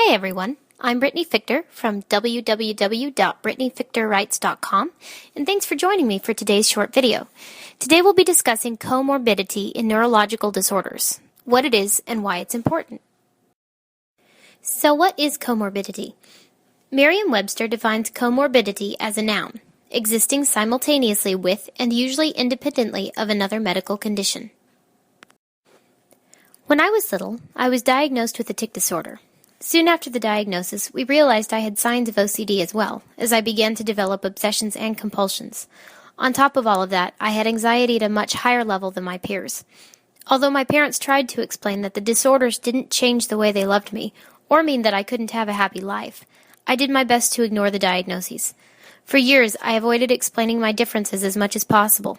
Hey everyone, I'm Brittany Fichter from www.brittanyfichterwrites.com, and thanks for joining me for today's short video. Today we'll be discussing comorbidity in neurological disorders, what it is and why it's important. So what is comorbidity? Merriam-Webster defines comorbidity as a noun, existing simultaneously with and usually independently of another medical condition. When I was little, I was diagnosed with a tic disorder. Soon after the diagnosis, we realized I had signs of OCD as well, as I began to develop obsessions and compulsions. On top of all of that, I had anxiety at a much higher level than my peers. Although my parents tried to explain that the disorders didn't change the way they loved me, or mean that I couldn't have a happy life, I did my best to ignore the diagnoses. For years, I avoided explaining my differences as much as possible.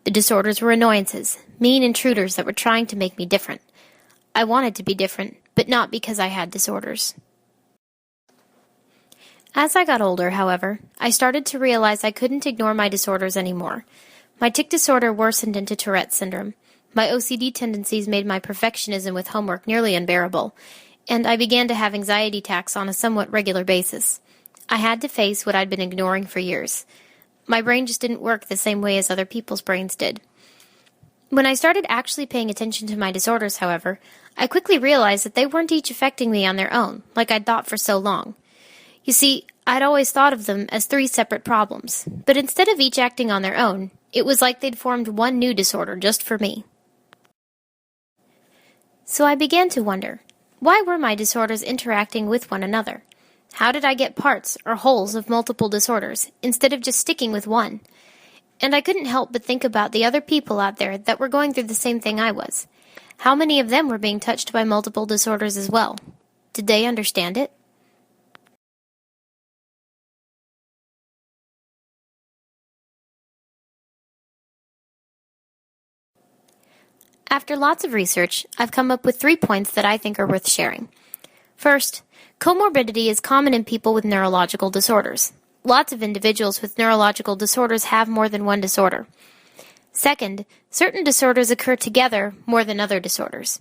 The disorders were annoyances, mean intruders that were trying to make me different. I wanted to be different, but not because I had disorders. As I got older, however, I started to realize I couldn't ignore my disorders anymore. My tic disorder worsened into Tourette's syndrome. My OCD tendencies made my perfectionism with homework nearly unbearable, and I began to have anxiety attacks on a somewhat regular basis. I had to face what I'd been ignoring for years. My brain just didn't work the same way as other people's brains did. When I started actually paying attention to my disorders, however, I quickly realized that they weren't each affecting me on their own, like I'd thought for so long. You see, I'd always thought of them as three separate problems, but instead of each acting on their own, it was like they'd formed one new disorder just for me. So I began to wonder, why were my disorders interacting with one another? How did I get parts or wholes of multiple disorders, instead of just sticking with one? And I couldn't help but think about the other people out there that were going through the same thing I was. How many of them were being touched by multiple disorders as well? Did they understand it? After lots of research, I've come up with 3 points that I think are worth sharing. First, comorbidity is common in people with neurological disorders. Lots of individuals with neurological disorders have more than one disorder. Second, certain disorders occur together more than other disorders.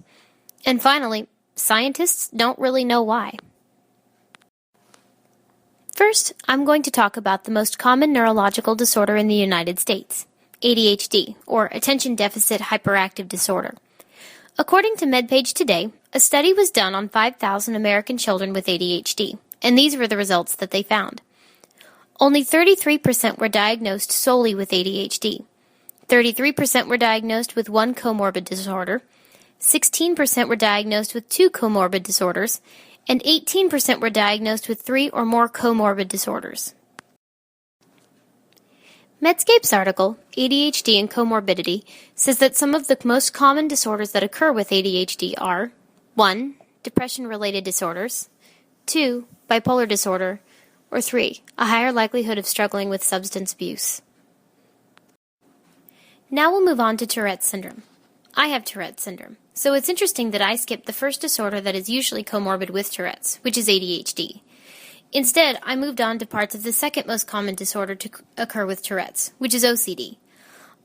And finally, scientists don't really know why. First, I'm going to talk about the most common neurological disorder in the United States, ADHD, or Attention Deficit Hyperactive Disorder. According to MedPage Today, a study was done on 5,000 American children with ADHD, and these were the results that they found. Only 33% were diagnosed solely with ADHD. 33% were diagnosed with one comorbid disorder, 16% were diagnosed with two comorbid disorders, and 18% were diagnosed with 3 or more comorbid disorders. Medscape's article, ADHD and Comorbidity, says that some of the most common disorders that occur with ADHD are 1. Depression-related disorders, 2. Bipolar disorder, or 3. A higher likelihood of struggling with substance abuse. Now we'll move on to Tourette's syndrome. I have Tourette's syndrome, so it's interesting that I skipped the first disorder that is usually comorbid with Tourette's, which is ADHD. Instead, I moved on to parts of the second most common disorder to occur with Tourette's, which is OCD.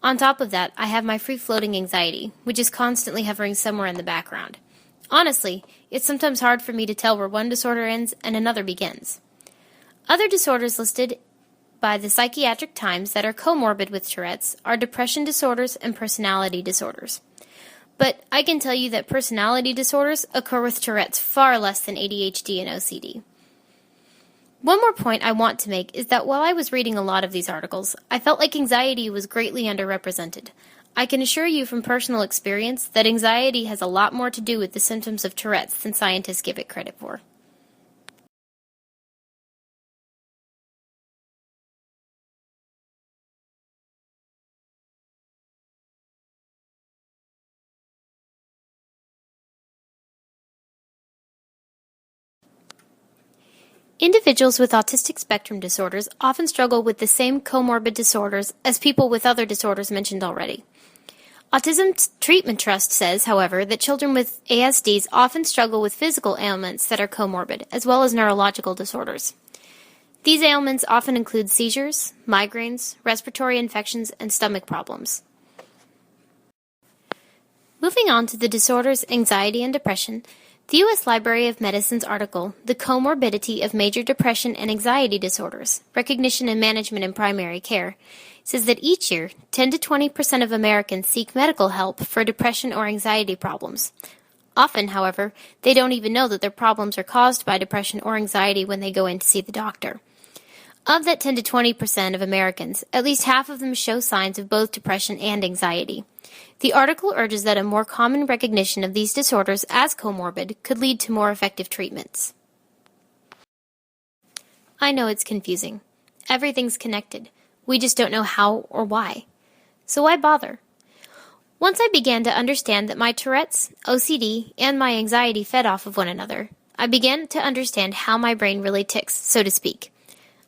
On top of that, I have my free-floating anxiety, which is constantly hovering somewhere in the background. Honestly, it's sometimes hard for me to tell where one disorder ends and another begins. Other disorders listed by the Psychiatric Times that are comorbid with Tourette's are depression disorders and personality disorders. But I can tell you that personality disorders occur with Tourette's far less than ADHD and OCD. One more point I want to make is that while I was reading a lot of these articles, I felt like anxiety was greatly underrepresented. I can assure you from personal experience that anxiety has a lot more to do with the symptoms of Tourette's than scientists give it credit for. Individuals with autistic spectrum disorders often struggle with the same comorbid disorders as people with other disorders mentioned already. Autism Treatment Trust says, however, that children with ASDs often struggle with physical ailments that are comorbid, as well as neurological disorders. These ailments often include seizures, migraines, respiratory infections, and stomach problems. Moving on to the disorders anxiety and depression, The U.S. Library of Medicine's article, The Comorbidity of Major Depression and Anxiety Disorders, Recognition and Management in Primary Care, says that each year, 10 to 20% of Americans seek medical help for depression or anxiety problems. Often, however, they don't even know that their problems are caused by depression or anxiety when they go in to see the doctor. Of that 10 to 20% of Americans, at least half of them show signs of both depression and anxiety. The article urges that a more common recognition of these disorders as comorbid could lead to more effective treatments. I know it's confusing. Everything's connected. We just don't know how or why. So why bother? Once I began to understand that my Tourette's, OCD, and my anxiety fed off of one another, I began to understand how my brain really ticks, so to speak.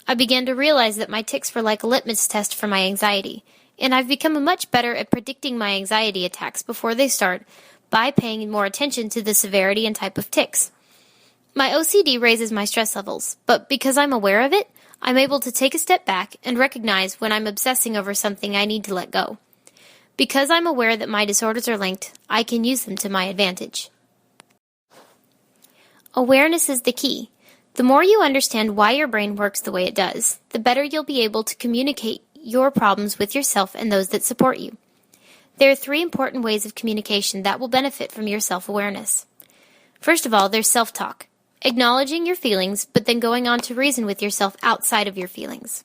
I began to realize that my tics were like a litmus test for my anxiety, and I've become much better at predicting my anxiety attacks before they start by paying more attention to the severity and type of tics. My OCD raises my stress levels, but because I'm aware of it, I'm able to take a step back and recognize when I'm obsessing over something I need to let go. Because I'm aware that my disorders are linked, I can use them to my advantage. Awareness is the key. The more you understand why your brain works the way it does, the better you'll be able to communicate your problems with yourself and those that support you. There are 3 important ways of communication that will benefit from your self-awareness. First of all, there's self-talk, acknowledging your feelings, but then going on to reason with yourself outside of your feelings.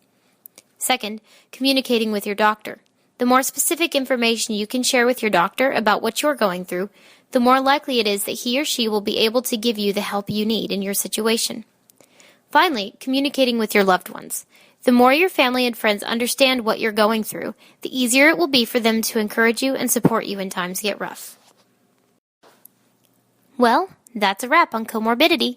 Second, communicating with your doctor. The more specific information you can share with your doctor about what you're going through, the more likely it is that he or she will be able to give you the help you need in your situation. Finally, communicating with your loved ones. The more your family and friends understand what you're going through, the easier it will be for them to encourage you and support you when times get rough. Well, that's a wrap on comorbidity.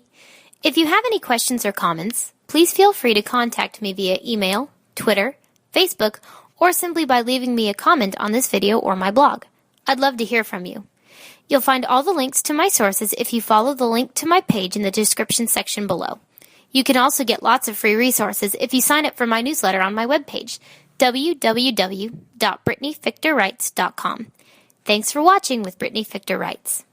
If you have any questions or comments, please feel free to contact me via email, Twitter, Facebook, or simply by leaving me a comment on this video or my blog. I'd love to hear from you. You'll find all the links to my sources if you follow the link to my page in the description section below. You can also get lots of free resources if you sign up for my newsletter on my webpage, www.brittanyfictorwrites.com. Thanks for watching with Brittany Fichter Writes.